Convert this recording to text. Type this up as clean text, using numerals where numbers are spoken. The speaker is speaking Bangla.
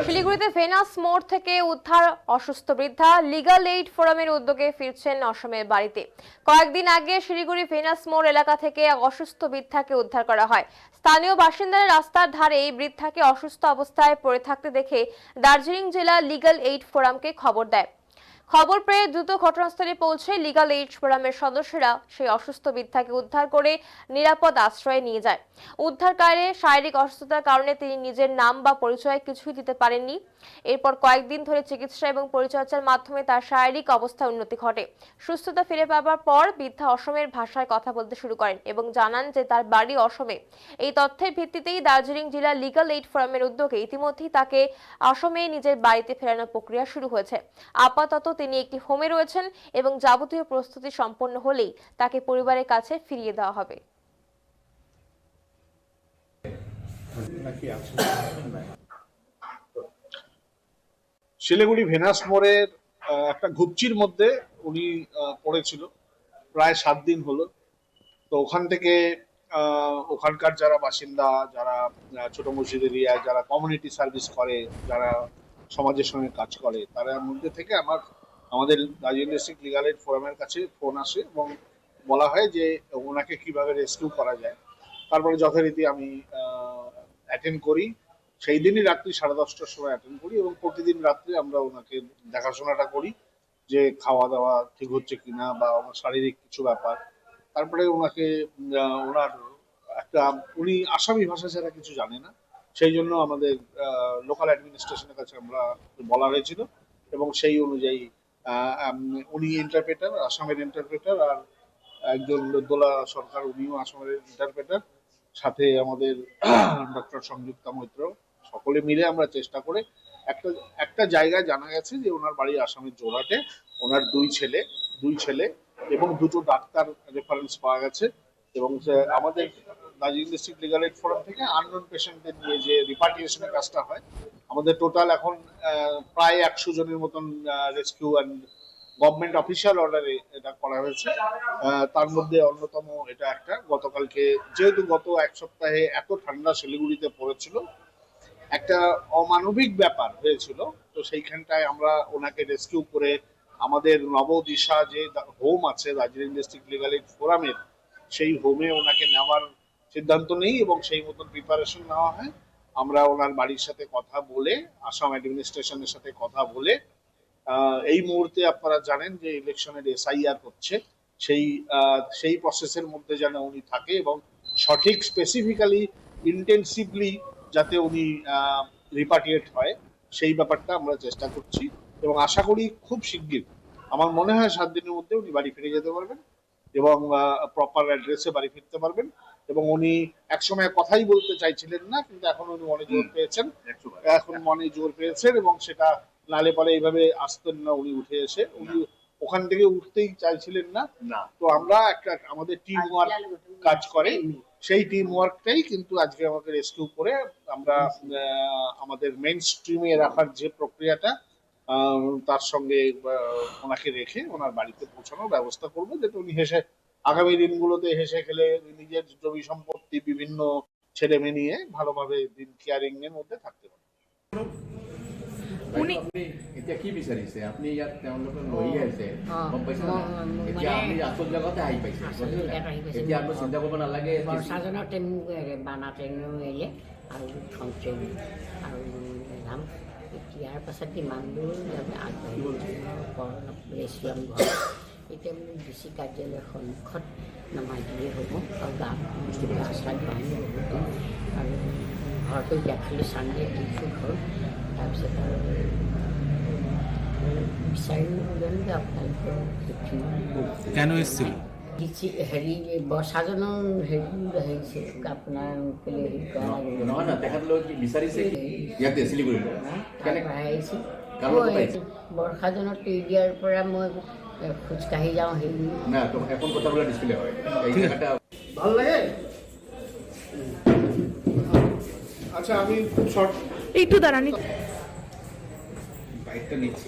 শিলিগুড়িতে ভেনাস মোড় থেকে উদ্ধার অসুস্থ বৃদ্ধা। লিগ্যাল এইড ফোরামের উদ্যোগে ফিরছেন অসমের বাড়িতে। কয়েকদিন আগে শিলিগুড়ি ভেনাস মোড় এলাকা থেকে এক অসুস্থ বৃদ্ধাকে উদ্ধার করা হয়। স্থানীয় বাসিন্দারা রাস্তার ধারে এই বৃদ্ধাকে অসুস্থ অবস্থায় পড়ে থাকতে দেখে দার্জিলিং জেলা লিগ্যাল এইড ফোরামকে খবর দেয়। খবর পেয়ে দ্রুত ঘটনাস্থলে পৌঁছে লিগ্যাল এইড ফোরামের সদস্যরা সেই অসুস্থ বৃদ্ধাকে উদ্ধার করে নিরাপদ আশ্রয়ে নিয়ে যায়। উদ্ধারকারী শারীরিক অসুস্থতার কারণে তিনি নিজের নাম বা পরিচয় কিছুই দিতে পারেননি। এরপর কয়েকদিন ধরে চিকিৎসা এবং পরিচর্যার মাধ্যমে তার শারীরিক অবস্থার উন্নতি ঘটে। সুস্থতা ফিরে পাওয়ার পর বৃদ্ধা অসমের ভাষায় কথা বলতে শুরু করেন এবং জানান যে তার বাড়ি অসমে। এই তথ্যের ভিত্তিতেই দার্জিলিং জেলা লিগ্যাল এইড ফোরামের উদ্যোগে ইতিমধ্যেই তাকে অসমে নিজের বাড়িতে ফেরানোর প্রক্রিয়া শুরু হয়েছে। আপাতত তিনি একটি হোমে রয়েছেন এবং যাবতীয় প্রস্তুতি সম্পন্ন হলেই তাকে পরিবারের কাছে ফিরিয়ে দেওয়া হবে। শিলিগুড়ি ভেনাস মোড়ের একটা ঘুপচির মধ্যে উনি পড়েছিল, প্রায় 7 দিন হলো। তো ওখান থেকে ওখানকার যারা বাসিন্দা, যারা ছোট মসজিদ এরিয়ায় যারা কমিউনিটি সার্ভিস করে, যারা সমাজের সঙ্গে কাজ করে, তার মধ্যে থেকে আমাদের দার্জিলিং ডিস্ট্রিক্ট লিগ্যাল এইড ফোরামের কাছে ফোন আসে এবং বলা হয় যে ওনাকে কিভাবে রেস্কিউ করা যায়। তারপরে যথারীতি আমি অ্যাটেন্ড করি। সেই দিনই রাত্রি 10:30টার সময় অ্যাটেন্ড করি এবং প্রতিদিন রাত্রে আমরা ওনাকে দেখাশোনাটা করি যে খাওয়া দাওয়া ঠিক হচ্ছে কিনা বা ওনার শারীরিক কিছু ব্যাপার। তারপরে ওনাকে উনি আসামি ভাষা ছাড়া কিছু জানে না, সেই জন্য আমাদের লোকাল অ্যাডমিনিস্ট্রেশনের কাছে আমরা বলা হয়েছিল এবং সেই অনুযায়ী উনি ইন্টারপ্রেটার, আসামের ইন্টারপ্রেটার, আর একজন দোলা সরকার, উনিও আসামের ইন্টারপ্রেটার, সাথে আমাদের ডক্টর সংযুক্তা মৈত্র, সকলে মিলে আমরা চেষ্টা করে একটা জায়গায় জানা গেছে যে ওনার বাড়ি আসামের জোরহাটে। ওনার দুই ছেলে এবং 2টো ডাক্তার রেফারেন্স পাওয়া গেছে। এবং আমাদের Darjeeling district legal aid forum থেকে আননোন পেশেন্টদের নিয়ে যে রিপার্টিশনের কাজটা হয়, আমাদের টোটাল এখন প্রায় 100 জনের মতন রেস্কিউ অ্যান্ড গভর্নমেন্ট অফিসিয়াল অর্ডারে এটা করা হয়েছে। তার মধ্যে অন্যতম এটা একটা, গতকালকে যেহেতু গত 1 সপ্তাহে এত ঠান্ডা শিলিগুড়িতে পড়েছিল, একটা অমানবিক ব্যাপার হয়েছিল। তো সেইখানটায় আমরা ওনাকে রেস্কিউ করে আমাদের নবদিশা যে হোম আছে দার্জিলিং ডিস্ট্রিক্ট লিগ্যাল এইড ফোরামের, সেই হোমে ওনাকে নেওয়ার সিদ্ধান্ত নেই এবং সেই মতন প্রিপারেশন নেওয়া হয়। আমরা ওনার বাড়ির সাথে কথা বলে, আসাম অ্যাডমিনিস্ট্রেশনের সাথে কথা বলে, এই মুহূর্তে আপনারা জানেন যে ইলেকশনের SIR হচ্ছে, সেই প্রসেসের মধ্যে যেন উনি থাকে এবং সঠিক স্পেসিফিক্যালি ইন্টেন্সিভলি যাতে উনি রিপার্টিয়েট হয়, সেই ব্যাপারটা আমরা চেষ্টা করছি এবং আশা করি খুব শিগগির, আমার মনে হয় 7 দিনের মধ্যে উনি বাড়ি ফিরে যেতে পারবেন এবং প্রপার অ্যাড্রেসে বাড়ি ফিরতে পারবেন। এবং উনি একসময় কথাই বলতে চাইছিলেন না, কিন্তু এখন উনি মনে জোর পেয়েছেন এবং সেটা নালে পরে এইভাবে আসতেন না, উনি উঠে এসে উনি ওখান থেকে উঠতেই চাইছিলেন না। তো আমরা আমাদের টিম ওয়ার্ক কাজ করে, সেই টিম ওয়ার্কটাই কিন্তু আজকে আমাকে রেস্কিউ করে আমরা আমাদের মেইন স্ট্রিমে রাখার যে প্রক্রিয়াটা, তার সঙ্গে ওনাকে রেখে ওনার বাড়িতে পৌঁছানোর ব্যবস্থা করবো, যাতে উনি আগামী দিনগুলোতে হেসে খেলে নিজের জমি সম্পত্তি বিভিন্ন ছেলে মেয়ে নিয়ে ভালোভাবে দিন কেয়ারিং এর মধ্যে থাকতে পারে। এতিয়া কি বিচাৰিছে আপুনি? ইয়াত তেওঁলোকে লৈ আহিছে, গম পাইছে না? এতিয়া আমি আচল জেগাতে আহি পাইছে। এতিয়া আপুনি চিন্তা কৰিব নালাগে। বৰ্ষাজনৰ ট্ৰেইন, বানা ট্ৰেইনো এৰিলে আৰু খন ট্ৰেইন আৰু যাম। ইয়াৰ পাছত ইমান দূৰ আগবাঢ়িব ৰেষ্টুৰেণ্ট ঘৰ, এতিয়া মানে DC কাৰ্যালয়ৰ সন্মুখত নমাই দিলেই হ'ব আৰু ৰাস্তা ধৰণে হ'ব। আৰু ঘৰটো এতিয়া খালি চানডে দিছোঁ ঘৰ, তাৰপিছত আৰু বিচাৰিলেন যে আপোনালোকৰ কেন এসেছিল হেৰি বৰ্ষাজনৰ হেৰি আহিছে আপোনাৰ বৰ্ষাজনৰ এৰিয়াৰ পৰা মই খোজকাঢ়ি যাওঁ। হেৰি ভাল লাগে। আচ্ছা, আমি খুব শর্ট একটু দাঁড়ানি বাইকটা নিচ্ছি।